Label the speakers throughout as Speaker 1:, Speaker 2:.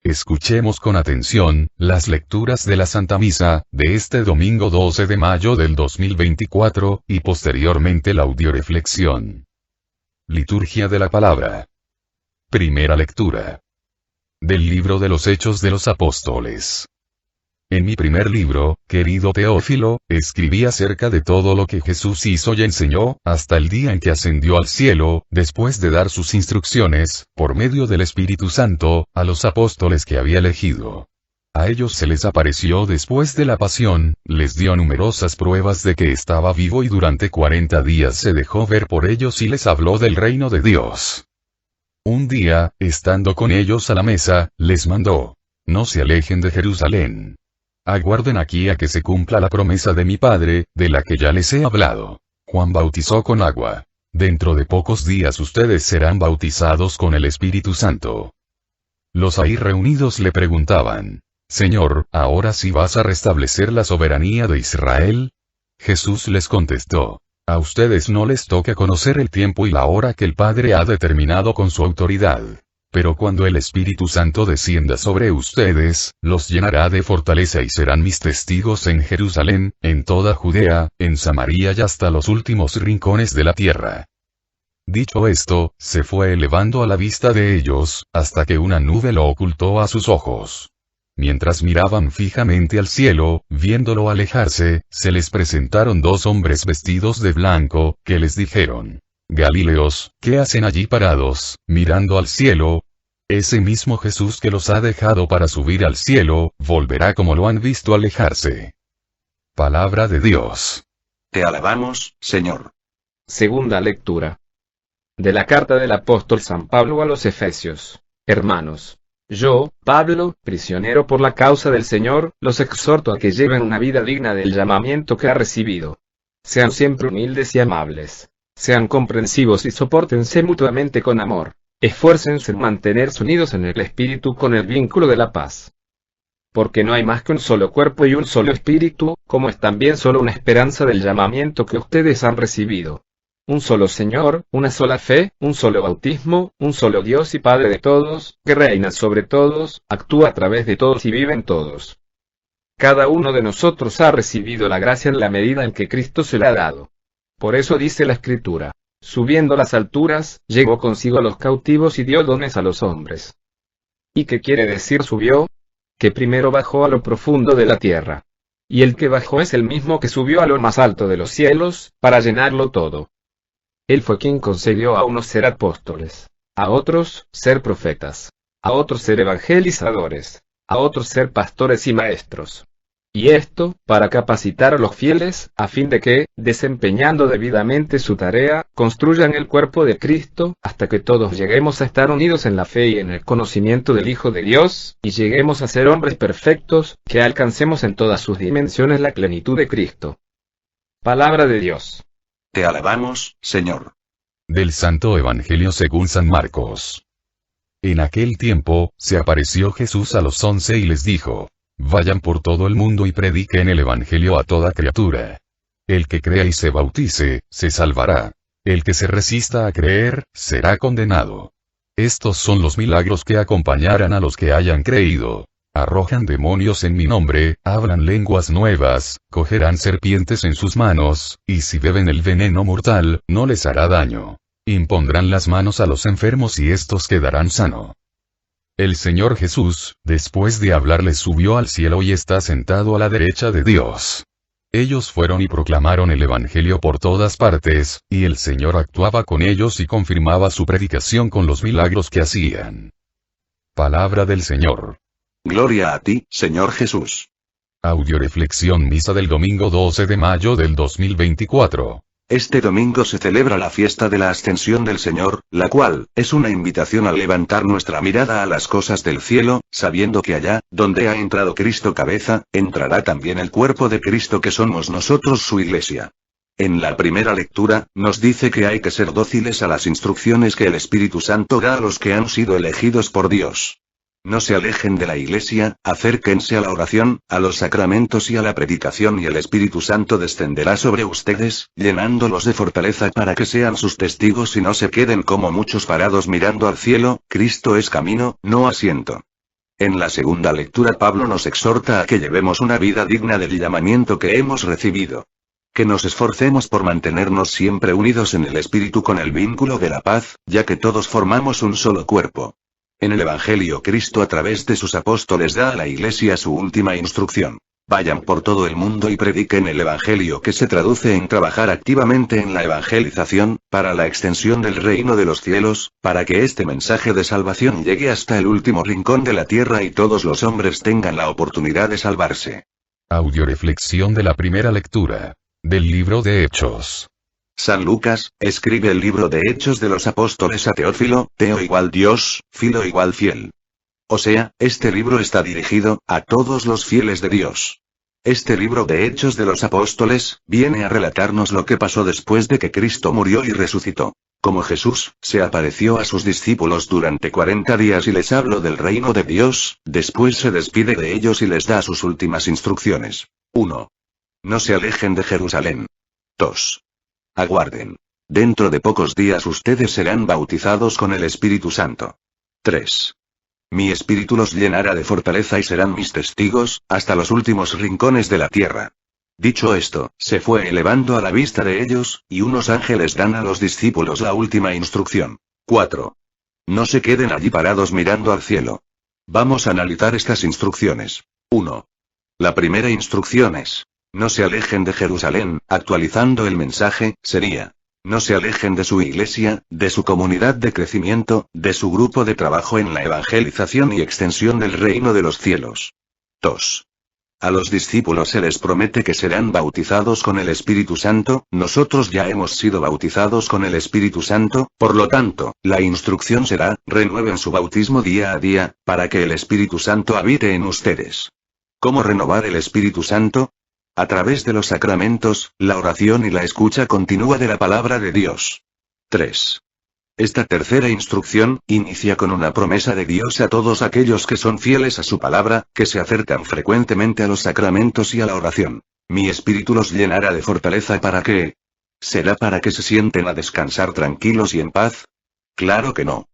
Speaker 1: Escuchemos con atención las lecturas de la Santa Misa de este domingo 12 de mayo del 2024, y posteriormente la audioreflexión. Liturgia de la Palabra. Primera lectura. Del libro de los Hechos de los Apóstoles. En mi primer libro, querido Teófilo, escribí acerca de todo lo que Jesús hizo y enseñó, hasta el día en que ascendió al cielo, después de dar sus instrucciones, por medio del Espíritu Santo, a los apóstoles que había elegido. A ellos se les apareció después de la pasión, les dio numerosas pruebas de que estaba vivo y durante 40 días se dejó ver por ellos y les habló del reino de Dios. Un día, estando con ellos a la mesa, les mandó: no se alejen de Jerusalén. Aguarden aquí a que se cumpla la promesa de mi Padre, de la que ya les he hablado. Juan bautizó con agua. Dentro de pocos días ustedes serán bautizados con el Espíritu Santo. Los ahí reunidos le preguntaban: Señor, ¿ahora sí vas a restablecer la soberanía de Israel? Jesús les contestó: a ustedes no les toca conocer el tiempo y la hora que el Padre ha determinado con su autoridad. Pero cuando el Espíritu Santo descienda sobre ustedes, los llenará de fortaleza y serán mis testigos en Jerusalén, en toda Judea, en Samaria y hasta los últimos rincones de la tierra. Dicho esto, se fue elevando a la vista de ellos, hasta que una nube lo ocultó a sus ojos. Mientras miraban fijamente al cielo, viéndolo alejarse, se les presentaron dos hombres vestidos de blanco, que les dijeron: Galileos, ¿qué hacen allí parados, mirando al cielo? Ese mismo Jesús que los ha dejado para subir al cielo, volverá como lo han visto alejarse. Palabra de Dios.
Speaker 2: Te alabamos, Señor.
Speaker 3: Segunda lectura. De la carta del apóstol San Pablo a los Efesios. Hermanos, yo, Pablo, prisionero por la causa del Señor, los exhorto a que lleven una vida digna del llamamiento que ha recibido. Sean siempre humildes y amables. Sean comprensivos y sopórtense mutuamente con amor. Esfuércense en mantenerse unidos en el espíritu con el vínculo de la paz. Porque no hay más que un solo cuerpo y un solo espíritu, como es también solo una esperanza del llamamiento que ustedes han recibido. Un solo Señor, una sola fe, un solo bautismo, un solo Dios y Padre de todos, que reina sobre todos, actúa a través de todos y vive en todos. Cada uno de nosotros ha recibido la gracia en la medida en que Cristo se la ha dado. Por eso dice la Escritura: subiendo a las alturas, llevó consigo a los cautivos y dio dones a los hombres. ¿Y qué quiere decir subió? Que primero bajó a lo profundo de la tierra. Y el que bajó es el mismo que subió a lo más alto de los cielos, para llenarlo todo. Él fue quien concedió a unos ser apóstoles, a otros ser profetas, a otros ser evangelizadores, a otros ser pastores y maestros. Y esto, para capacitar a los fieles, a fin de que, desempeñando debidamente su tarea, construyan el cuerpo de Cristo, hasta que todos lleguemos a estar unidos en la fe y en el conocimiento del Hijo de Dios, y lleguemos a ser hombres perfectos, que alcancemos en todas sus dimensiones la plenitud de Cristo. Palabra de Dios.
Speaker 2: Te alabamos, Señor.
Speaker 1: Del Santo Evangelio según San Marcos. En aquel tiempo, se apareció Jesús a los 11 y les dijo: vayan por todo el mundo y prediquen el Evangelio a toda criatura. El que crea y se bautice, se salvará. El que se resista a creer, será condenado. Estos son los milagros que acompañarán a los que hayan creído. Arrojan demonios en mi nombre, hablan lenguas nuevas, cogerán serpientes en sus manos, y si beben el veneno mortal, no les hará daño. Impondrán las manos a los enfermos y estos quedarán sanos. El Señor Jesús, después de hablarles, subió al cielo y está sentado a la derecha de Dios. Ellos fueron y proclamaron el Evangelio por todas partes, y el Señor actuaba con ellos y confirmaba su predicación con los milagros que hacían. Palabra del Señor.
Speaker 2: Gloria a ti, Señor Jesús.
Speaker 1: Audioreflexión misa del domingo 12 de mayo del 2024.
Speaker 2: Este domingo se celebra la fiesta de la Ascensión del Señor, la cual es una invitación a levantar nuestra mirada a las cosas del cielo, sabiendo que allá, donde ha entrado Cristo cabeza, entrará también el cuerpo de Cristo que somos nosotros su Iglesia. En la primera lectura, nos dice que hay que ser dóciles a las instrucciones que el Espíritu Santo da a los que han sido elegidos por Dios. No se alejen de la Iglesia, acérquense a la oración, a los sacramentos y a la predicación, y el Espíritu Santo descenderá sobre ustedes, llenándolos de fortaleza para que sean sus testigos y no se queden como muchos parados mirando al cielo. Cristo es camino, no asiento. En la segunda lectura Pablo nos exhorta a que llevemos una vida digna del llamamiento que hemos recibido. Que nos esforcemos por mantenernos siempre unidos en el Espíritu con el vínculo de la paz, ya que todos formamos un solo cuerpo. En el Evangelio Cristo a través de sus apóstoles da a la Iglesia su última instrucción. Vayan por todo el mundo y prediquen el Evangelio, que se traduce en trabajar activamente en la evangelización, para la extensión del reino de los cielos, para que este mensaje de salvación llegue hasta el último rincón de la tierra y todos los hombres tengan la oportunidad de salvarse.
Speaker 1: Audioreflexión de la primera lectura. Del libro de Hechos.
Speaker 2: San Lucas, escribe el libro de Hechos de los Apóstoles a Teófilo, Teo igual Dios, Filo igual fiel. O sea, este libro está dirigido a todos los fieles de Dios. Este libro de Hechos de los Apóstoles viene a relatarnos lo que pasó después de que Cristo murió y resucitó. Como Jesús se apareció a sus discípulos durante 40 días y les habló del reino de Dios, después se despide de ellos y les da sus últimas instrucciones. 1. No se alejen de Jerusalén. 2. Aguarden. Dentro de pocos días ustedes serán bautizados con el Espíritu Santo. 3. Mi espíritu los llenará de fortaleza y serán mis testigos, hasta los últimos rincones de la tierra. Dicho esto, se fue elevando a la vista de ellos, y unos ángeles dan a los discípulos la última instrucción. 4. No se queden allí parados mirando al cielo. Vamos a analizar estas instrucciones. 1. La primera instrucción es: no se alejen de Jerusalén. Actualizando el mensaje, sería: no se alejen de su iglesia, de su comunidad de crecimiento, de su grupo de trabajo en la evangelización y extensión del reino de los cielos. 2. A los discípulos se les promete que serán bautizados con el Espíritu Santo. Nosotros ya hemos sido bautizados con el Espíritu Santo, por lo tanto, la instrucción será: renueven su bautismo día a día, para que el Espíritu Santo habite en ustedes. ¿Cómo renovar el Espíritu Santo? A través de los sacramentos, la oración y la escucha continua de la palabra de Dios. 3. Esta tercera instrucción inicia con una promesa de Dios a todos aquellos que son fieles a su palabra, que se acercan frecuentemente a los sacramentos y a la oración. Mi espíritu los llenará de fortaleza. ¿Para qué? ¿Será para que se sienten a descansar tranquilos y en paz? Claro que no.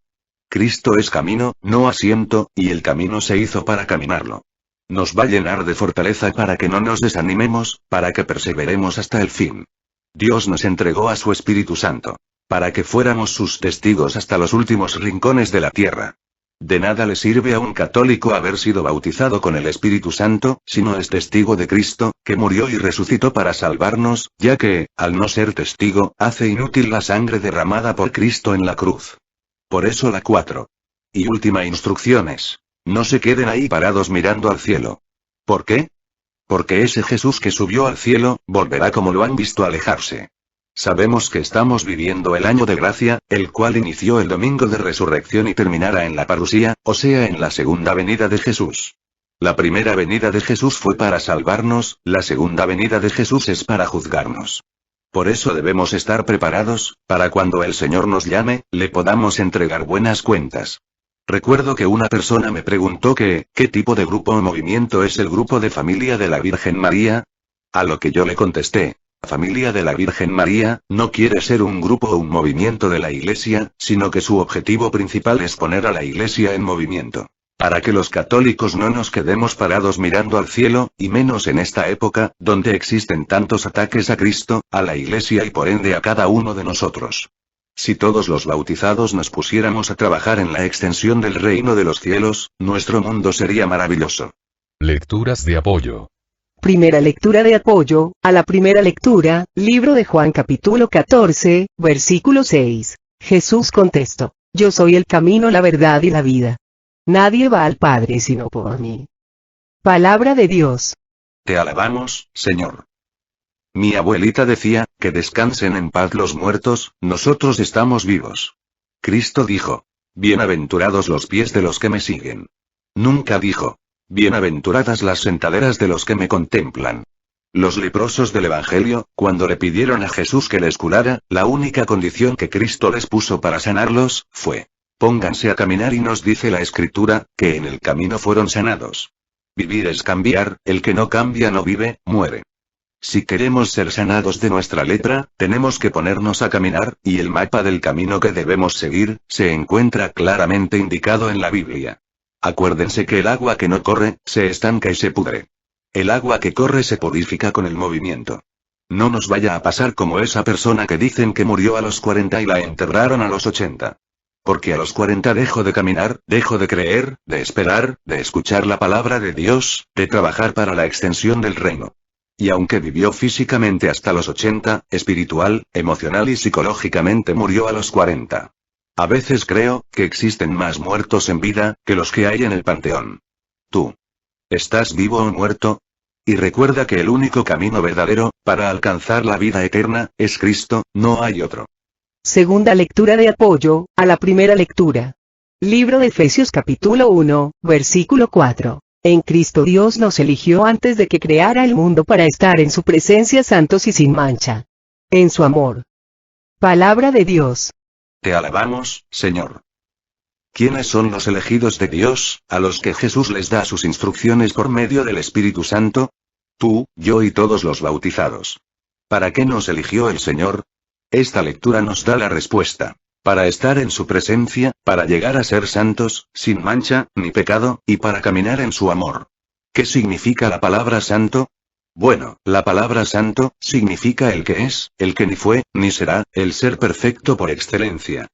Speaker 2: Cristo es camino, no asiento, y el camino se hizo para caminarlo. Nos va a llenar de fortaleza para que no nos desanimemos, para que perseveremos hasta el fin. Dios nos entregó a su Espíritu Santo, para que fuéramos sus testigos hasta los últimos rincones de la tierra. De nada le sirve a un católico haber sido bautizado con el Espíritu Santo, si no es testigo de Cristo, que murió y resucitó para salvarnos, ya que, al no ser testigo, hace inútil la sangre derramada por Cristo en la cruz. Por eso la 4. Y última instrucción es: no se queden ahí parados mirando al cielo. ¿Por qué? Porque ese Jesús que subió al cielo, volverá como lo han visto alejarse. Sabemos que estamos viviendo el año de gracia, el cual inició el domingo de resurrección y terminará en la parusía, o sea en la segunda venida de Jesús. La primera venida de Jesús fue para salvarnos, la segunda venida de Jesús es para juzgarnos. Por eso debemos estar preparados, para cuando el Señor nos llame, le podamos entregar buenas cuentas. Recuerdo que una persona me preguntó ¿qué tipo de grupo o movimiento es el grupo de familia de la Virgen María? A lo que yo le contesté: Familia de la Virgen María no quiere ser un grupo o un movimiento de la Iglesia, sino que su objetivo principal es poner a la Iglesia en movimiento. Para que los católicos no nos quedemos parados mirando al cielo, y menos en esta época, donde existen tantos ataques a Cristo, a la Iglesia y por ende a cada uno de nosotros. Si todos los bautizados nos pusiéramos a trabajar en la extensión del reino de los cielos, nuestro mundo sería maravilloso.
Speaker 1: Lecturas de apoyo.
Speaker 4: Primera lectura de apoyo, a la primera lectura, libro de Juan capítulo 14, versículo 6. Jesús contestó: Yo soy el camino, la verdad y la vida. Nadie va al Padre sino por mí. Palabra de Dios.
Speaker 2: Te alabamos, Señor. Mi abuelita decía: que descansen en paz los muertos, nosotros estamos vivos. Cristo dijo: bienaventurados los pies de los que me siguen. Nunca dijo: bienaventuradas las sentaderas de los que me contemplan. Los leprosos del Evangelio, cuando le pidieron a Jesús que les curara, la única condición que Cristo les puso para sanarlos, fue: pónganse a caminar, y nos dice la Escritura, que en el camino fueron sanados. Vivir es cambiar, el que no cambia no vive, muere. Si queremos ser sanados de nuestra lepra, tenemos que ponernos a caminar, y el mapa del camino que debemos seguir, se encuentra claramente indicado en la Biblia. Acuérdense que el agua que no corre, se estanca y se pudre. El agua que corre se purifica con el movimiento. No nos vaya a pasar como esa persona que dicen que murió a los 40 y la enterraron a los 80. Porque a los 40 dejo de caminar, dejo de creer, de esperar, de escuchar la palabra de Dios, de trabajar para la extensión del reino. Y aunque vivió físicamente hasta los 80, espiritual, emocional y psicológicamente murió a los 40. A veces creo que existen más muertos en vida que los que hay en el panteón. ¿Tú estás vivo o muerto? Y recuerda que el único camino verdadero para alcanzar la vida eterna es Cristo, no hay otro.
Speaker 4: Segunda lectura de apoyo a la primera lectura. Libro de Efesios capítulo 1, versículo 4. En Cristo Dios nos eligió antes de que creara el mundo para estar en su presencia santos y sin mancha. En su amor. Palabra de Dios.
Speaker 2: Te alabamos, Señor. ¿Quiénes son los elegidos de Dios, a los que Jesús les da sus instrucciones por medio del Espíritu Santo? Tú, yo y todos los bautizados. ¿Para qué nos eligió el Señor? Esta lectura nos da la respuesta. Para estar en su presencia, para llegar a ser santos, sin mancha, ni pecado, y para caminar en su amor. ¿Qué significa la palabra santo? Bueno, la palabra santo, significa el que es, el que ni fue, ni será, el ser perfecto por excelencia.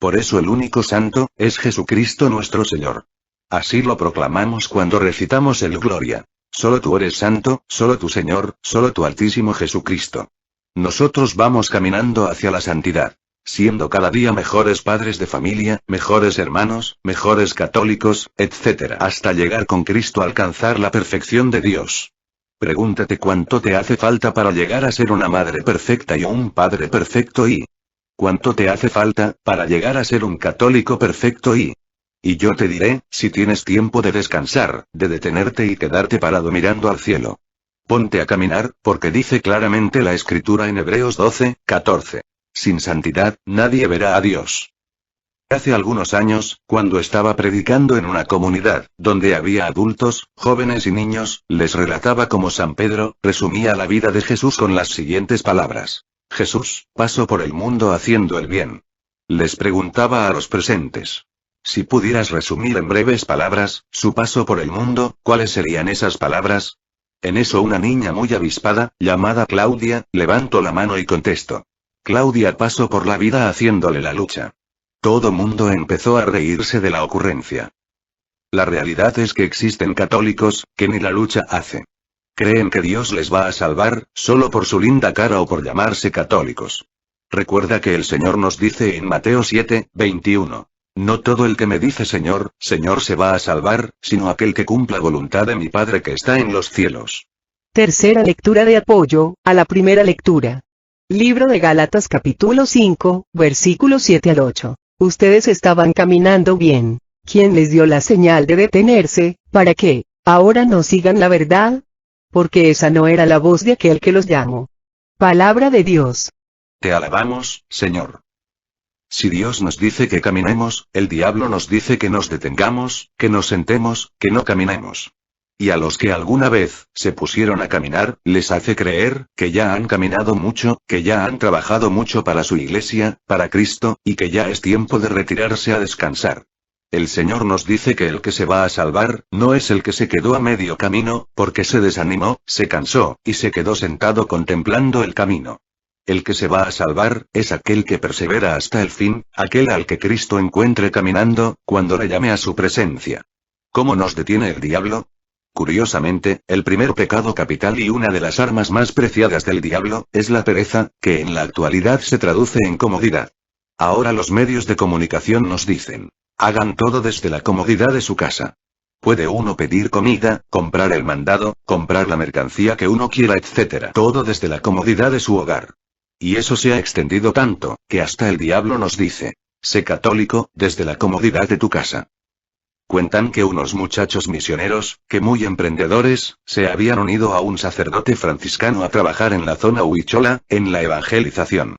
Speaker 2: Por eso el único santo, es Jesucristo nuestro Señor. Así lo proclamamos cuando recitamos el Gloria. Solo tú eres santo, solo tu Señor, solo tu Altísimo Jesucristo. Nosotros vamos caminando hacia la santidad, siendo cada día mejores padres de familia, mejores hermanos, mejores católicos, etc. hasta llegar con Cristo a alcanzar la perfección de Dios. Pregúntate cuánto te hace falta para llegar a ser una madre perfecta y un padre perfecto y cuánto te hace falta para llegar a ser un católico perfecto y yo te diré, si tienes tiempo de descansar, de detenerte y quedarte parado mirando al cielo. Ponte a caminar, porque dice claramente la Escritura en Hebreos 12, 14. Sin santidad, nadie verá a Dios. Hace algunos años, cuando estaba predicando en una comunidad, donde había adultos, jóvenes y niños, les relataba cómo San Pedro, resumía la vida de Jesús con las siguientes palabras. Jesús, pasó por el mundo haciendo el bien. Les preguntaba a los presentes. Si pudieras resumir en breves palabras, su paso por el mundo, ¿cuáles serían esas palabras? En eso una niña muy avispada, llamada Claudia, levantó la mano y contestó. Claudia pasó por la vida haciéndole la lucha. Todo mundo empezó a reírse de la ocurrencia. La realidad es que existen católicos, que ni la lucha hace. Creen que Dios les va a salvar, solo por su linda cara o por llamarse católicos. Recuerda que el Señor nos dice en Mateo 7, 21. No todo el que me dice Señor, Señor se va a salvar, sino aquel que cumpla voluntad de mi Padre que está en los cielos.
Speaker 4: Tercera lectura de apoyo a la primera lectura. Libro de Gálatas capítulo 5, versículos 7 al 8. Ustedes estaban caminando bien. ¿Quién les dio la señal de detenerse, para que ahora no sigan la verdad? Porque esa no era la voz de aquel que los llamó. Palabra de Dios.
Speaker 2: Te alabamos, Señor. Si Dios nos dice que caminemos, el diablo nos dice que nos detengamos, que nos sentemos, que no caminemos. Y a los que alguna vez se pusieron a caminar, les hace creer que ya han caminado mucho, que ya han trabajado mucho para su iglesia, para Cristo, y que ya es tiempo de retirarse a descansar. El Señor nos dice que el que se va a salvar, no es el que se quedó a medio camino, porque se desanimó, se cansó, y se quedó sentado contemplando el camino. El que se va a salvar, es aquel que persevera hasta el fin, aquel al que Cristo encuentre caminando, cuando le llame a su presencia. ¿Cómo nos detiene el diablo? Curiosamente, el primer pecado capital y una de las armas más preciadas del diablo, es la pereza, que en la actualidad se traduce en comodidad. Ahora los medios de comunicación nos dicen, hagan todo desde la comodidad de su casa. Puede uno pedir comida, comprar el mandado, comprar la mercancía que uno quiera, etc. Todo desde la comodidad de su hogar. Y eso se ha extendido tanto, que hasta el diablo nos dice, sé católico, desde la comodidad de tu casa. Cuentan que unos muchachos misioneros, que muy emprendedores, se habían unido a un sacerdote franciscano a trabajar en la zona Huichola, en la evangelización.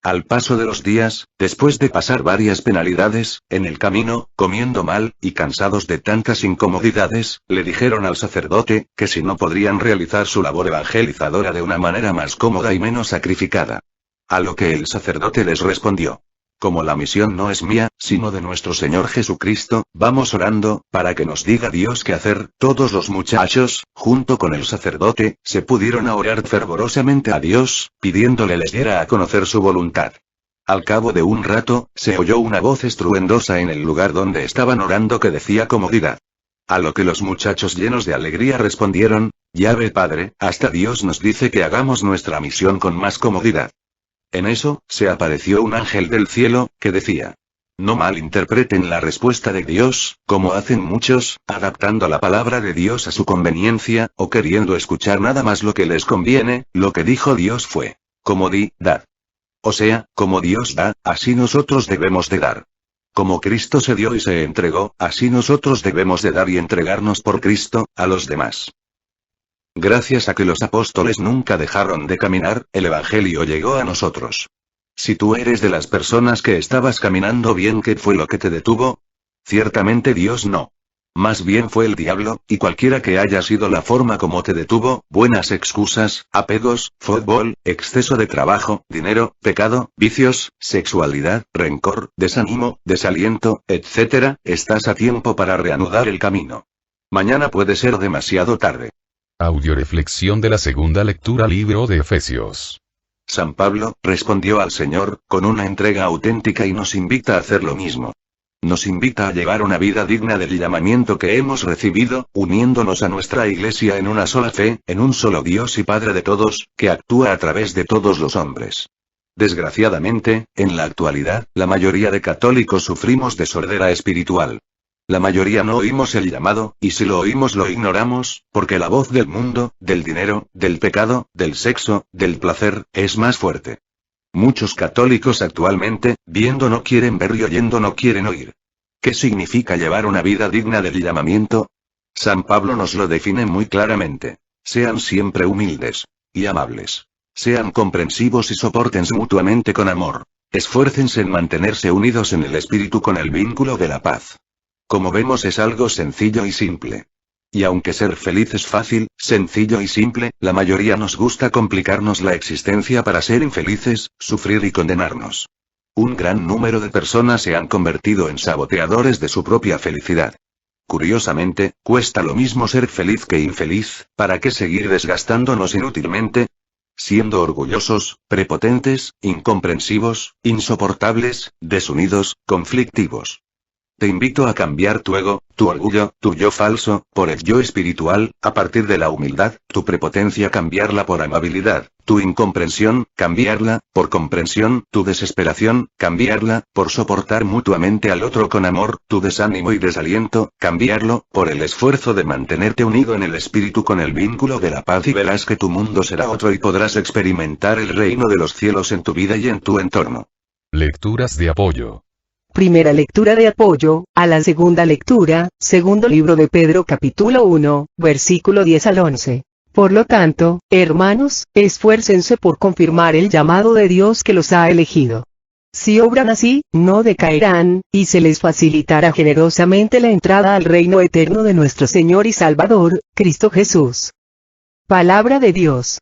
Speaker 2: Al paso de los días, después de pasar varias penalidades, en el camino, comiendo mal, y cansados de tantas incomodidades, le dijeron al sacerdote, que si no podrían realizar su labor evangelizadora de una manera más cómoda y menos sacrificada. A lo que el sacerdote les respondió. Como la misión no es mía, sino de nuestro Señor Jesucristo, vamos orando, para que nos diga Dios qué hacer. Todos los muchachos, junto con el sacerdote, se pudieron a orar fervorosamente a Dios, pidiéndole les diera a conocer su voluntad. Al cabo de un rato, se oyó una voz estruendosa en el lugar donde estaban orando que decía comodidad. A lo que los muchachos llenos de alegría respondieron, ya ve padre, hasta Dios nos dice que hagamos nuestra misión con más comodidad. En eso, se apareció un ángel del cielo, que decía: no malinterpreten la respuesta de Dios, como hacen muchos, adaptando la palabra de Dios a su conveniencia, o queriendo escuchar nada más lo que les conviene. Lo que dijo Dios fue: comodidad. O sea, como Dios da, así nosotros debemos de dar. Como Cristo se dio y se entregó, así nosotros debemos de dar y entregarnos por Cristo, a los demás. Gracias a que los apóstoles nunca dejaron de caminar, el Evangelio llegó a nosotros. Si tú eres de las personas que estabas caminando bien, ¿qué fue lo que te detuvo? Ciertamente Dios no. Más bien fue el diablo, y cualquiera que haya sido la forma como te detuvo, buenas excusas, apegos, fútbol, exceso de trabajo, dinero, pecado, vicios, sexualidad, rencor, desánimo, desaliento, etc., estás a tiempo para reanudar el camino. Mañana puede ser demasiado tarde.
Speaker 1: Audioreflexión de la segunda lectura, libro de Efesios.
Speaker 2: San Pablo respondió al Señor con una entrega auténtica y nos invita a hacer lo mismo. Nos invita a llevar una vida digna del llamamiento que hemos recibido, uniéndonos a nuestra Iglesia en una sola fe, en un solo Dios y Padre de todos, que actúa a través de todos los hombres. Desgraciadamente, en la actualidad, la mayoría de católicos sufrimos de sordera espiritual. La mayoría no oímos el llamado, y si lo oímos lo ignoramos, porque la voz del mundo, del dinero, del pecado, del sexo, del placer, es más fuerte. Muchos católicos actualmente, viendo no quieren ver y oyendo no quieren oír. ¿Qué significa llevar una vida digna del llamamiento? San Pablo nos lo define muy claramente. Sean siempre humildes y amables. Sean comprensivos y sopórtense mutuamente con amor. Esfuércense en mantenerse unidos en el espíritu con el vínculo de la paz. Como vemos, es algo sencillo y simple. Y aunque ser feliz es fácil, sencillo y simple, la mayoría nos gusta complicarnos la existencia para ser infelices, sufrir y condenarnos. Un gran número de personas se han convertido en saboteadores de su propia felicidad. Curiosamente, cuesta lo mismo ser feliz que infeliz. ¿Para qué seguir desgastándonos inútilmente? Siendo orgullosos, prepotentes, incomprensivos, insoportables, desunidos, conflictivos. Te invito a cambiar tu ego, tu orgullo, tu yo falso, por el yo espiritual, a partir de la humildad, tu prepotencia cambiarla por amabilidad, tu incomprensión, cambiarla, por comprensión, tu desesperación, cambiarla, por soportar mutuamente al otro con amor, tu desánimo y desaliento, cambiarlo, por el esfuerzo de mantenerte unido en el espíritu con el vínculo de la paz, y verás que tu mundo será otro y podrás experimentar el reino de los cielos en tu vida y en tu entorno.
Speaker 1: Lecturas de apoyo.
Speaker 4: Primera lectura de apoyo, a la segunda lectura, segundo libro de Pedro capítulo 1, versículo 10 al 11. Por lo tanto, hermanos, esfuércense por confirmar el llamado de Dios que los ha elegido. Si obran así, no decaerán, y se les facilitará generosamente la entrada al reino eterno de nuestro Señor y Salvador, Cristo Jesús. Palabra de Dios.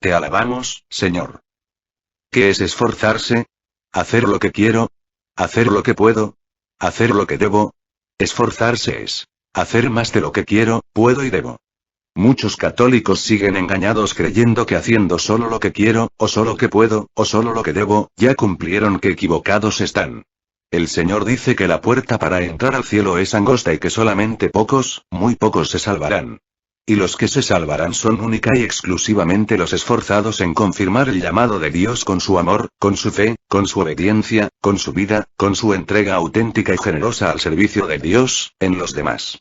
Speaker 2: Te alabamos, Señor. ¿Qué es esforzarse? ¿Hacer lo que quiero? ¿Hacer lo que puedo? ¿Hacer lo que debo? Esforzarse es hacer más de lo que quiero, puedo y debo. Muchos católicos siguen engañados creyendo que haciendo solo lo que quiero, o solo que puedo, o solo lo que debo, ya cumplieron. Que equivocados están. El Señor dice que la puerta para entrar al cielo es angosta y que solamente pocos, muy pocos se salvarán. Y los que se salvarán son única y exclusivamente los esforzados en confirmar el llamado de Dios con su amor, con su fe, con su obediencia, con su vida, con su entrega auténtica y generosa al servicio de Dios, en los demás.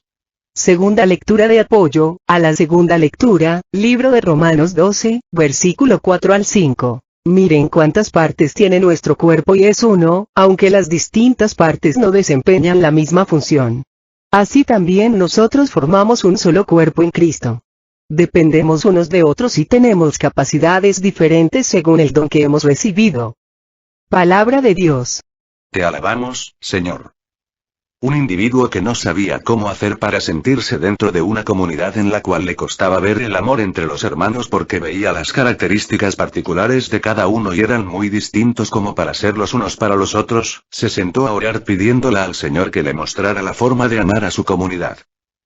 Speaker 4: Segunda lectura de apoyo, a la segunda lectura, libro de Romanos 12, versículo 4 al 5. Miren cuántas partes tiene nuestro cuerpo y es uno, aunque las distintas partes no desempeñan la misma función. Así también nosotros formamos un solo cuerpo en Cristo. Dependemos unos de otros y tenemos capacidades diferentes según el don que hemos recibido. Palabra de Dios.
Speaker 2: Te alabamos, Señor. Un individuo que no sabía cómo hacer para sentirse dentro de una comunidad en la cual le costaba ver el amor entre los hermanos porque veía las características particulares de cada uno y eran muy distintos como para ser los unos para los otros, se sentó a orar pidiéndole al Señor que le mostrara la forma de amar a su comunidad.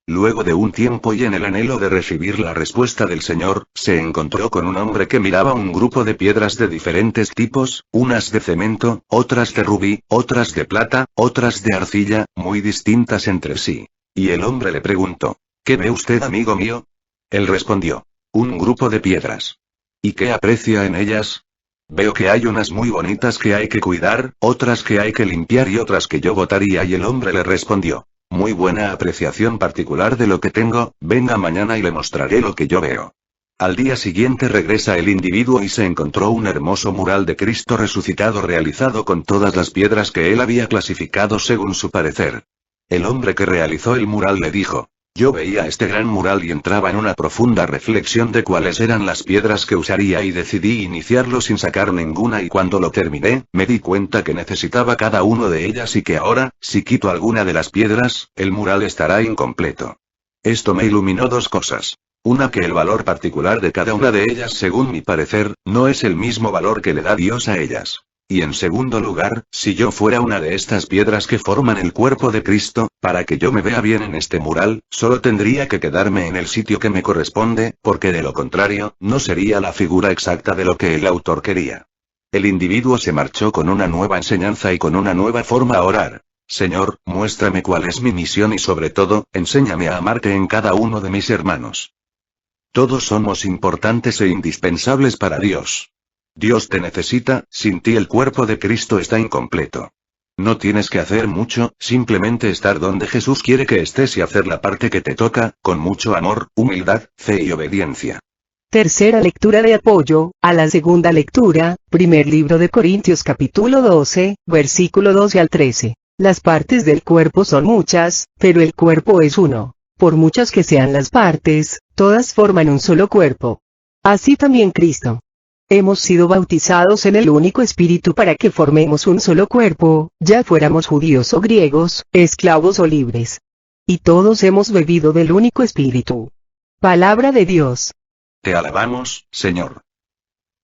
Speaker 2: Luego de un tiempo y en el anhelo de recibir la respuesta del Señor, se encontró con un hombre que miraba un grupo de piedras de diferentes tipos, unas de cemento, otras de rubí, otras de plata, otras de arcilla, muy distintas entre sí. Y el hombre le preguntó, ¿qué ve usted, amigo mío? Él respondió, un grupo de piedras. ¿Y qué aprecia en ellas? Veo que hay unas muy bonitas que hay que cuidar, otras que hay que limpiar y otras que yo botaría. Y el hombre le respondió, muy buena apreciación particular de lo que tengo, venga mañana y le mostraré lo que yo veo. Al día siguiente regresa el individuo y se encontró un hermoso mural de Cristo resucitado realizado con todas las piedras que él había clasificado según su parecer. El hombre que realizó el mural le dijo, yo veía este gran mural y entraba en una profunda reflexión de cuáles eran las piedras que usaría y decidí iniciarlo sin sacar ninguna y cuando lo terminé, me di cuenta que necesitaba cada uno de ellas y que ahora, si quito alguna de las piedras, el mural estará incompleto. Esto me iluminó dos cosas. Una, que el valor particular de cada una de ellas según mi parecer, no es el mismo valor que le da Dios a ellas. Y en segundo lugar, si yo fuera una de estas piedras que forman el cuerpo de Cristo, para que yo me vea bien en este mural, solo tendría que quedarme en el sitio que me corresponde, porque de lo contrario, no sería la figura exacta de lo que el autor quería. El individuo se marchó con una nueva enseñanza y con una nueva forma a orar. Señor, muéstrame cuál es mi misión y sobre todo, enséñame a amarte en cada uno de mis hermanos. Todos somos importantes e indispensables para Dios. Dios te necesita, sin ti el cuerpo de Cristo está incompleto. No tienes que hacer mucho, simplemente estar donde Jesús quiere que estés y hacer la parte que te toca, con mucho amor, humildad, fe y obediencia.
Speaker 4: Tercera lectura de apoyo, a la segunda lectura, primer libro de Corintios capítulo 12, versículo 12 al 13. Las partes del cuerpo son muchas, pero el cuerpo es uno. Por muchas que sean las partes, todas forman un solo cuerpo. Así también Cristo. Hemos sido bautizados en el único Espíritu para que formemos un solo cuerpo, ya fuéramos judíos o griegos, esclavos o libres. Y todos hemos bebido del único Espíritu. Palabra de Dios.
Speaker 2: Te alabamos, Señor.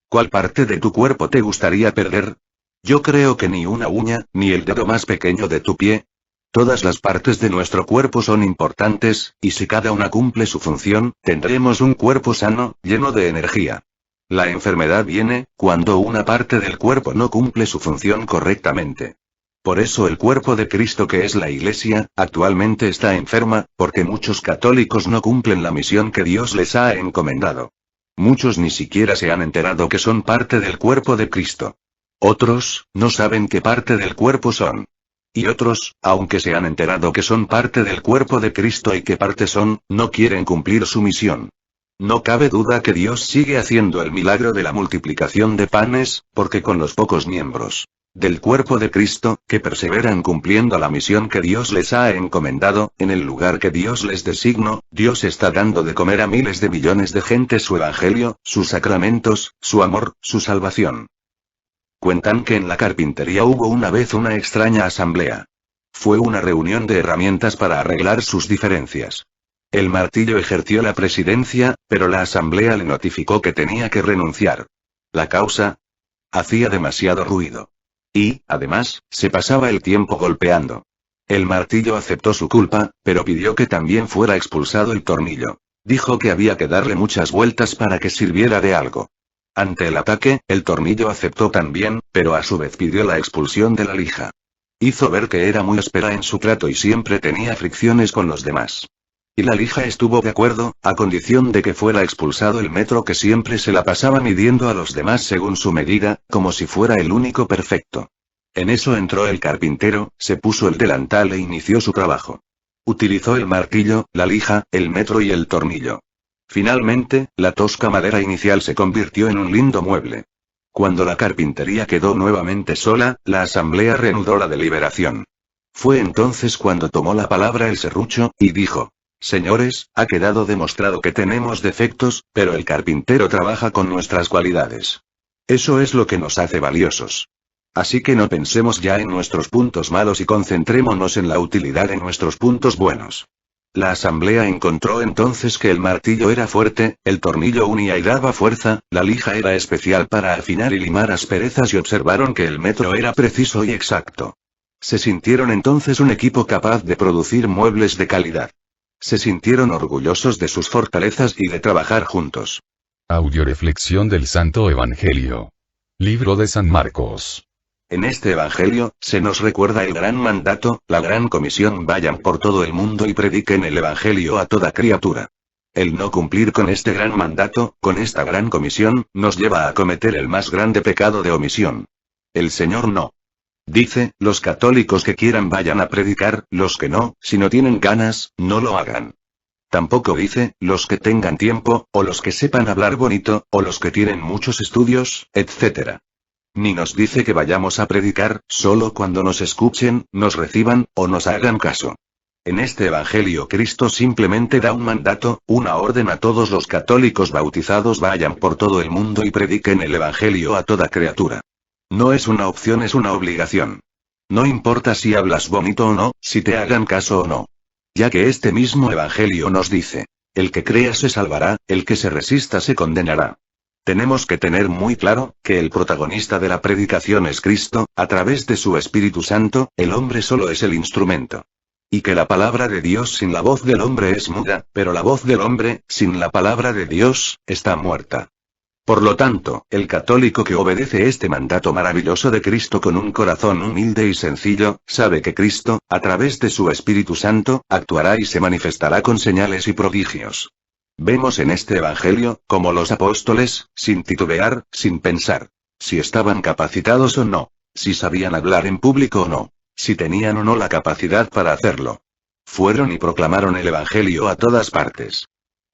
Speaker 2: ¿Cuál parte de tu cuerpo te gustaría perder? Yo creo que ni una uña, ni el dedo más pequeño de tu pie. Todas las partes de nuestro cuerpo son importantes, y si cada una cumple su función, tendremos un cuerpo sano, lleno de energía. La enfermedad viene, cuando una parte del cuerpo no cumple su función correctamente. Por eso el cuerpo de Cristo, que es la Iglesia, actualmente está enferma, porque muchos católicos no cumplen la misión que Dios les ha encomendado. Muchos ni siquiera se han enterado que son parte del cuerpo de Cristo. Otros, no saben qué parte del cuerpo son. Y otros, aunque se han enterado que son parte del cuerpo de Cristo y qué parte son, no quieren cumplir su misión. No cabe duda que Dios sigue haciendo el milagro de la multiplicación de panes, porque con los pocos miembros del cuerpo de Cristo, que perseveran cumpliendo la misión que Dios les ha encomendado, en el lugar que Dios les designó, Dios está dando de comer a miles de millones de gente su evangelio, sus sacramentos, su amor, su salvación. Cuentan que en la carpintería hubo una vez una extraña asamblea. Fue una reunión de herramientas para arreglar sus diferencias. El martillo ejerció la presidencia, pero la asamblea le notificó que tenía que renunciar. La causa: hacía demasiado ruido. Y, además, se pasaba el tiempo golpeando. El martillo aceptó su culpa, pero pidió que también fuera expulsado el tornillo. Dijo que había que darle muchas vueltas para que sirviera de algo. Ante el ataque, el tornillo aceptó también, pero a su vez pidió la expulsión de la lija. Hizo ver que era muy áspera en su trato y siempre tenía fricciones con los demás. Y la lija estuvo de acuerdo, a condición de que fuera expulsado el metro que siempre se la pasaba midiendo a los demás según su medida, como si fuera el único perfecto. En eso entró el carpintero, se puso el delantal e inició su trabajo. Utilizó el martillo, la lija, el metro y el tornillo. Finalmente, la tosca madera inicial se convirtió en un lindo mueble. Cuando la carpintería quedó nuevamente sola, la asamblea reanudó la deliberación. Fue entonces cuando tomó la palabra el serrucho, y dijo: Señores, ha quedado demostrado que tenemos defectos, pero el carpintero trabaja con nuestras cualidades. Eso es lo que nos hace valiosos. Así que no pensemos ya en nuestros puntos malos y concentrémonos en la utilidad de nuestros puntos buenos. La asamblea encontró entonces que el martillo era fuerte, el tornillo unía y daba fuerza, la lija era especial para afinar y limar asperezas y observaron que el metro era preciso y exacto. Se sintieron entonces un equipo capaz de producir muebles de calidad. Se sintieron orgullosos de sus fortalezas y de trabajar juntos.
Speaker 1: Audioreflexión del Santo Evangelio. Libro de San Marcos.
Speaker 2: En este Evangelio, se nos recuerda el gran mandato, la gran comisión: vayan por todo el mundo y prediquen el Evangelio a toda criatura. El no cumplir con este gran mandato, con esta gran comisión, nos lleva a cometer el más grande pecado de omisión. El Señor no dice, los católicos que quieran vayan a predicar, los que no, si no tienen ganas, no lo hagan. Tampoco dice, los que tengan tiempo, o los que sepan hablar bonito, o los que tienen muchos estudios, etc. Ni nos dice que vayamos a predicar, solo cuando nos escuchen, nos reciban, o nos hagan caso. En este Evangelio Cristo simplemente da un mandato, una orden a todos los católicos bautizados: vayan por todo el mundo y prediquen el Evangelio a toda criatura. No es una opción, es una obligación. No importa si hablas bonito o no, si te hagan caso o no. Ya que este mismo Evangelio nos dice, el que crea se salvará, el que se resista se condenará. Tenemos que tener muy claro, que el protagonista de la predicación es Cristo, a través de su Espíritu Santo, el hombre solo es el instrumento. Y que la palabra de Dios sin la voz del hombre es muda, pero la voz del hombre, sin la palabra de Dios, está muerta. Por lo tanto, el católico que obedece este mandato maravilloso de Cristo con un corazón humilde y sencillo, sabe que Cristo, a través de su Espíritu Santo, actuará y se manifestará con señales y prodigios. Vemos en este Evangelio, como los apóstoles, sin titubear, sin pensar, si estaban capacitados o no, si sabían hablar en público o no, si tenían o no la capacidad para hacerlo. Fueron y proclamaron el Evangelio a todas partes.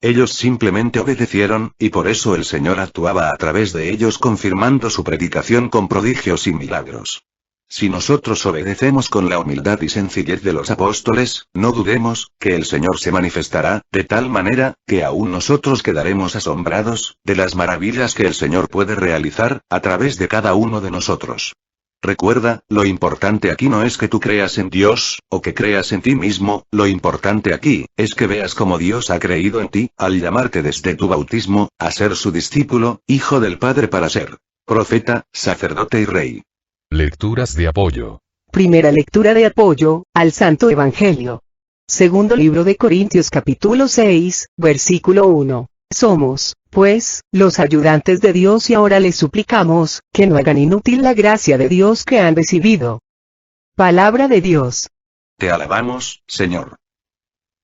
Speaker 2: Ellos simplemente obedecieron, y por eso el Señor actuaba a través de ellos confirmando su predicación con prodigios y milagros. Si nosotros obedecemos con la humildad y sencillez de los apóstoles, no dudemos, que el Señor se manifestará, de tal manera, que aún nosotros quedaremos asombrados, de las maravillas que el Señor puede realizar, a través de cada uno de nosotros. Recuerda, lo importante aquí no es que tú creas en Dios, o que creas en ti mismo, lo importante aquí, es que veas cómo Dios ha creído en ti, al llamarte desde tu bautismo, a ser su discípulo, hijo del Padre para ser profeta, sacerdote y rey.
Speaker 1: Lecturas de apoyo.
Speaker 4: Primera lectura de apoyo, al Santo Evangelio. Segundo libro de Corintios capítulo 6, versículo 1. Somos, pues, los ayudantes de Dios y ahora les suplicamos, que no hagan inútil la gracia de Dios que han recibido. Palabra de Dios.
Speaker 2: Te alabamos, Señor.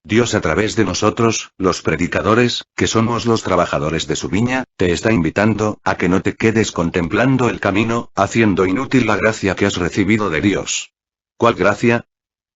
Speaker 2: Dios a través de nosotros, los predicadores, que somos los trabajadores de su viña, te está invitando, a que no te quedes contemplando el camino, haciendo inútil la gracia que has recibido de Dios. ¿Cuál gracia?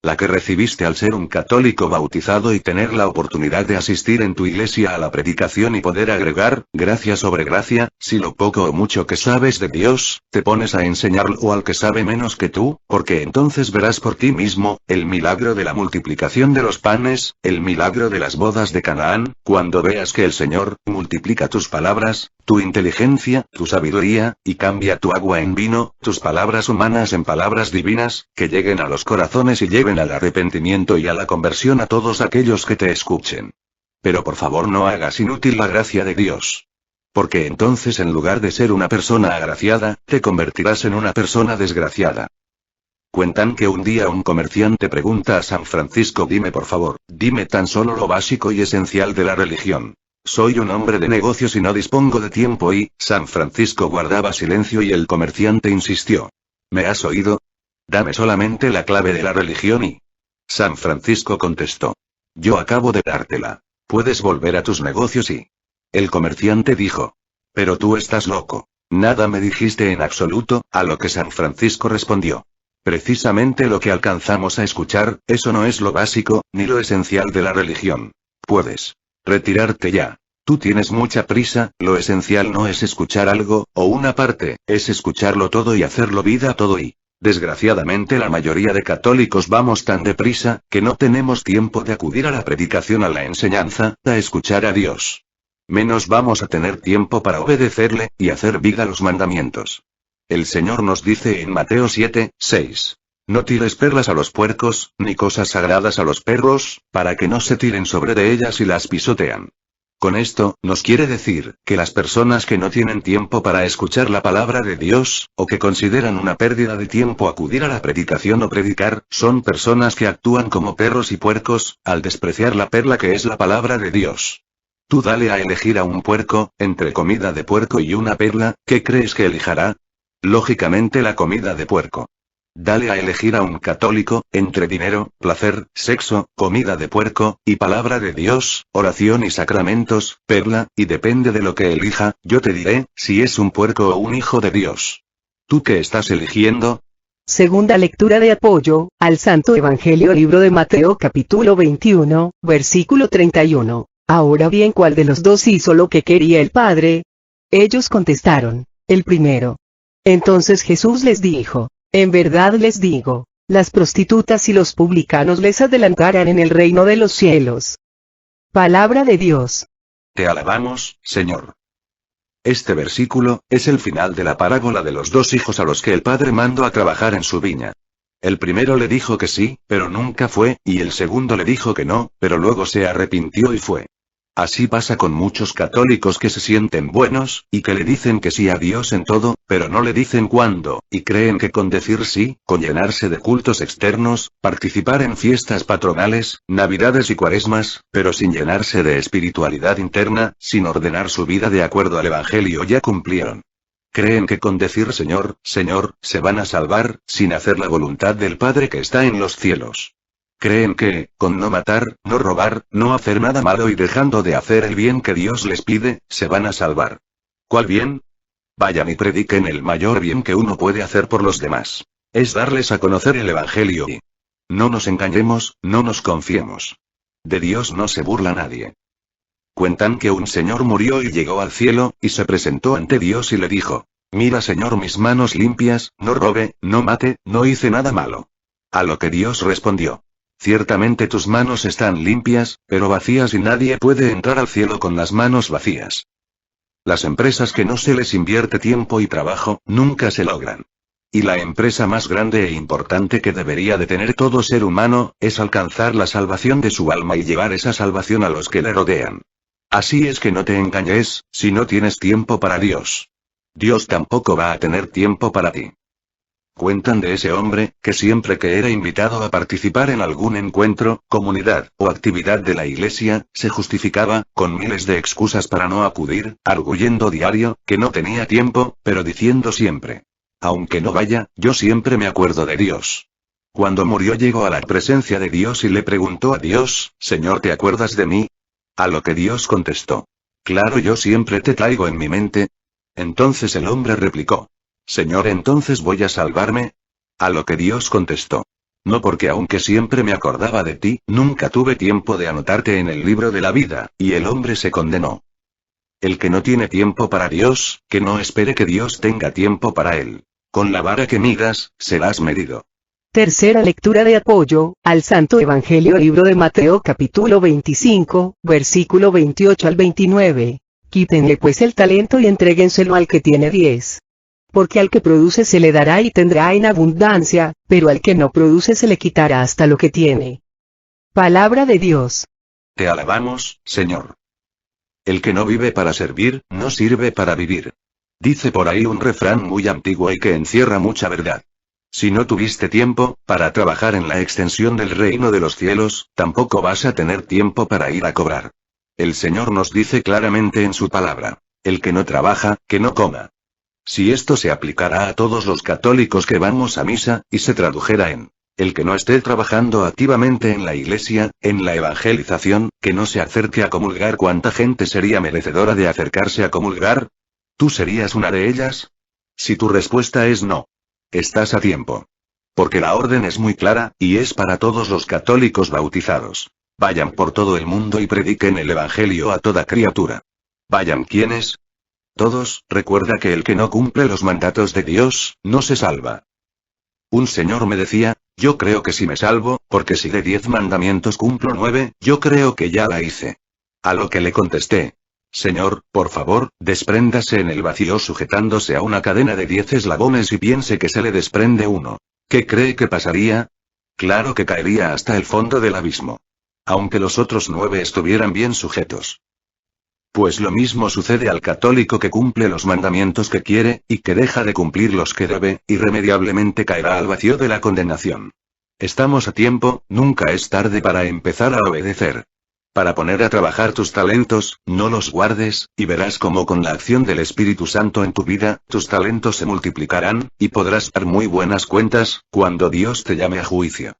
Speaker 2: La que recibiste al ser un católico bautizado y tener la oportunidad de asistir en tu iglesia a la predicación y poder agregar, gracia sobre gracia, si lo poco o mucho que sabes de Dios, te pones a enseñarlo al que sabe menos que tú, porque entonces verás por ti mismo, el milagro de la multiplicación de los panes, el milagro de las bodas de Canaán, cuando veas que el Señor multiplica tus palabras, tu inteligencia, tu sabiduría, y cambia tu agua en vino, tus palabras humanas en palabras divinas, que lleguen a los corazones y lleven al arrepentimiento y a la conversión a todos aquellos que te escuchen. Pero por favor no hagas inútil la gracia de Dios. Porque entonces en lugar de ser una persona agraciada, te convertirás en una persona desgraciada. Cuentan que un día un comerciante pregunta a San Francisco: dime por favor, dime tan solo lo básico y esencial de la religión. Soy un hombre de negocios y no dispongo de tiempo. Y San Francisco guardaba silencio y el comerciante insistió. ¿Me has oído? Dame solamente la clave de la religión y... San Francisco contestó. Yo acabo de dártela. Puedes volver a tus negocios y... El comerciante dijo. Pero tú estás loco. Nada me dijiste en absoluto, a lo que San Francisco respondió. Precisamente lo que alcanzamos a escuchar, eso no es lo básico, ni lo esencial de la religión. Puedes retirarte ya. Tú tienes mucha prisa, lo esencial no es escuchar algo, o una parte, es escucharlo todo y hacerlo vida todo y... Desgraciadamente la mayoría de católicos vamos tan deprisa, que no tenemos tiempo de acudir a la predicación, a la enseñanza, a escuchar a Dios. Menos vamos a tener tiempo para obedecerle, y hacer vida los mandamientos. El Señor nos dice en Mateo 7:6. No tires perlas a los puercos, ni cosas sagradas a los perros, para que no se tiren sobre de ellas y las pisotean. Con esto, nos quiere decir, que las personas que no tienen tiempo para escuchar la palabra de Dios, o que consideran una pérdida de tiempo acudir a la predicación o predicar, son personas que actúan como perros y puercos, al despreciar la perla que es la palabra de Dios. Tú dale a elegir a un puerco, entre comida de puerco y una perla, ¿qué crees que elijará? Lógicamente la comida de puerco. Dale a elegir a un católico, entre dinero, placer, sexo, comida de puerco, y palabra de Dios, oración y sacramentos, perla, y depende de lo que elija, yo te diré, si es un puerco o un hijo de Dios. ¿Tú qué estás eligiendo?
Speaker 4: Segunda lectura de apoyo, al Santo Evangelio libro de Mateo capítulo 21, versículo 31. Ahora bien, ¿cuál de los dos hizo lo que quería el Padre? Ellos contestaron, el primero. Entonces Jesús les dijo, en verdad les digo, las prostitutas y los publicanos les adelantarán en el reino de los cielos. Palabra de Dios.
Speaker 2: Te alabamos, Señor. Este versículo es el final de la parábola de los dos hijos a los que el padre mandó a trabajar en su viña. El primero le dijo que sí, pero nunca fue, y el segundo le dijo que no, pero luego se arrepintió y fue. Así pasa con muchos católicos que se sienten buenos, y que le dicen que sí a Dios en todo, pero no le dicen cuándo, y creen que con decir sí, con llenarse de cultos externos, participar en fiestas patronales, navidades y cuaresmas, pero sin llenarse de espiritualidad interna, sin ordenar su vida de acuerdo al Evangelio ya cumplieron. Creen que con decir Señor, Señor, se van a salvar, sin hacer la voluntad del Padre que está en los cielos. Creen que, con no matar, no robar, no hacer nada malo y dejando de hacer el bien que Dios les pide, se van a salvar. ¿Cuál bien? Vayan y prediquen el mayor bien que uno puede hacer por los demás. Es darles a conocer el Evangelio y... No nos engañemos, no nos confiemos. De Dios no se burla nadie. Cuentan que un señor murió y llegó al cielo, y se presentó ante Dios y le dijo, mira Señor mis manos limpias, no robe, no mate, no hice nada malo. A lo que Dios respondió. Ciertamente tus manos están limpias, pero vacías y nadie puede entrar al cielo con las manos vacías. Las empresas que no se les invierte tiempo y trabajo, nunca se logran. Y la empresa más grande e importante que debería de tener todo ser humano, es alcanzar la salvación de su alma y llevar esa salvación a los que le rodean. Así es que no te engañes, si no tienes tiempo para Dios. Dios tampoco va a tener tiempo para ti. Cuentan de ese hombre, que siempre que era invitado a participar en algún encuentro, comunidad, o actividad de la iglesia, se justificaba, con miles de excusas para no acudir, arguyendo diario, que no tenía tiempo, pero diciendo siempre. Aunque no vaya, yo siempre me acuerdo de Dios. Cuando murió llegó a la presencia de Dios y le preguntó a Dios, Señor, ¿te acuerdas de mí? A lo que Dios contestó. Claro, yo siempre te traigo en mi mente. Entonces el hombre replicó. Señor, entonces voy a salvarme. A lo que Dios contestó. No, porque aunque siempre me acordaba de ti, nunca tuve tiempo de anotarte en el libro de la vida, y el hombre se condenó. El que no tiene tiempo para Dios, que no espere que Dios tenga tiempo para él. Con la vara que midas, serás medido.
Speaker 4: Tercera lectura de apoyo, al Santo Evangelio libro de Mateo capítulo 25, versículo 28 al 29. Quítenle pues el talento y entréguenselo al que tiene 10. Porque al que produce se le dará y tendrá en abundancia, pero al que no produce se le quitará hasta lo que tiene. Palabra de Dios.
Speaker 2: Te alabamos, Señor. El que no vive para servir, no sirve para vivir. Dice por ahí un refrán muy antiguo y que encierra mucha verdad. Si no tuviste tiempo para trabajar en la extensión del reino de los cielos, tampoco vas a tener tiempo para ir a cobrar. El Señor nos dice claramente en su palabra. El que no trabaja, que no coma. Si esto se aplicara a todos los católicos que vamos a misa, y se tradujera en, el que no esté trabajando activamente en la iglesia, en la evangelización, que no se acerque a comulgar, ¿cuánta gente sería merecedora de acercarse a comulgar? ¿Tú serías una de ellas? Si tu respuesta es no. Estás a tiempo. Porque la orden es muy clara, y es para todos los católicos bautizados. Vayan por todo el mundo y prediquen el evangelio a toda criatura. ¿Vayan quiénes? Todos. Recuerda que el que no cumple los mandatos de Dios, no se salva. Un señor me decía, yo creo que sí me salvo, porque si de 10 mandamientos cumplo 9, yo creo que ya la hice. A lo que le contesté. Señor, por favor, despréndase en el vacío sujetándose a una cadena de 10 eslabones y piense que se le desprende uno. ¿Qué cree que pasaría? Claro que caería hasta el fondo del abismo. Aunque los otros 9 estuvieran bien sujetos. Pues lo mismo sucede al católico que cumple los mandamientos que quiere, y que deja de cumplir los que debe, irremediablemente caerá al vacío de la condenación. Estamos a tiempo, nunca es tarde para empezar a obedecer. Para poner a trabajar tus talentos, no los guardes, y verás cómo con la acción del Espíritu Santo en tu vida, tus talentos se multiplicarán, y podrás dar muy buenas cuentas, cuando Dios te llame a juicio.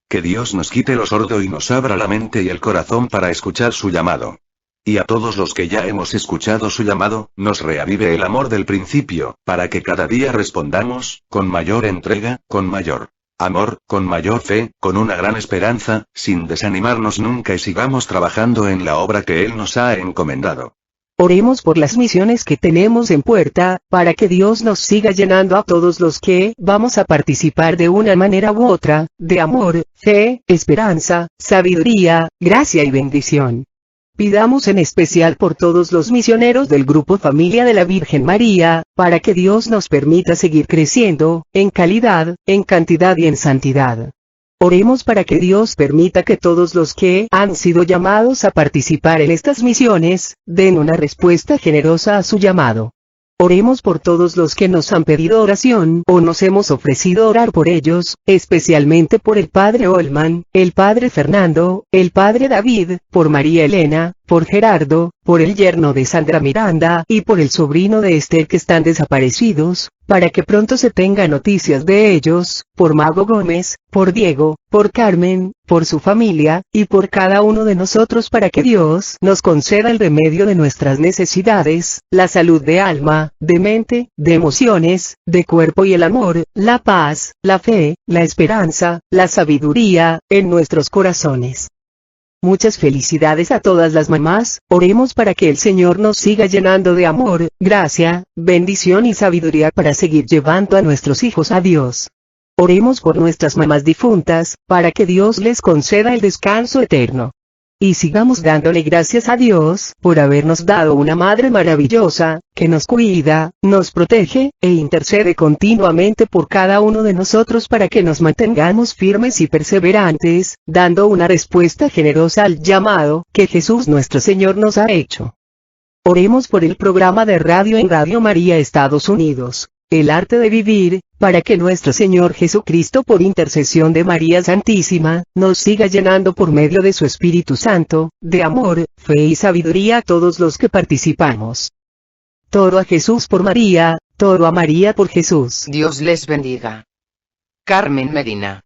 Speaker 2: Que Dios nos quite lo sordo y nos abra la mente y el corazón para escuchar su llamado. Y a todos los que ya hemos escuchado su llamado, nos reavive el amor del principio, para que cada día respondamos, con mayor entrega, con mayor amor, con mayor fe, con una gran esperanza, sin desanimarnos nunca y sigamos trabajando en la obra que Él nos ha encomendado.
Speaker 4: Oremos por las misiones que tenemos en puerta, para que Dios nos siga llenando a todos los que vamos a participar de una manera u otra, de amor, fe, esperanza, sabiduría, gracia y bendición. Pidamos en especial por todos los misioneros del Grupo Familia de la Virgen María, para que Dios nos permita seguir creciendo, en calidad, en cantidad y en santidad. Oremos para que Dios permita que todos los que han sido llamados a participar en estas misiones, den una respuesta generosa a su llamado. Oremos por todos los que nos han pedido oración o nos hemos ofrecido orar por ellos, especialmente por el Padre Olman, el Padre Fernando, el Padre David, por María Elena, por Gerardo, por el yerno de Sandra Miranda y por el sobrino de Esther que están desaparecidos, para que pronto se tenga noticias de ellos, por Mago Gómez, por Diego, por Carmen, por su familia, y por cada uno de nosotros para que Dios nos conceda el remedio de nuestras necesidades, la salud de alma, de mente, de emociones, de cuerpo y el amor, la paz, la fe, la esperanza, la sabiduría, en nuestros corazones. Muchas felicidades a todas las mamás, oremos para que el Señor nos siga llenando de amor, gracia, bendición y sabiduría para seguir llevando a nuestros hijos a Dios. Oremos por nuestras mamás difuntas, para que Dios les conceda el descanso eterno. Y sigamos dándole gracias a Dios, por habernos dado una madre maravillosa, que nos cuida, nos protege, e intercede continuamente por cada uno de nosotros para que nos mantengamos firmes y perseverantes, dando una respuesta generosa al llamado, que Jesús nuestro Señor nos ha hecho. Oremos por el programa de radio en Radio María Estados Unidos, El Arte de Vivir, para que nuestro Señor Jesucristo por intercesión de María Santísima, nos siga llenando por medio de su Espíritu Santo, de amor, fe y sabiduría a todos los que participamos. Todo a Jesús por María, todo a María por Jesús.
Speaker 5: Dios les bendiga. Carmen Medina.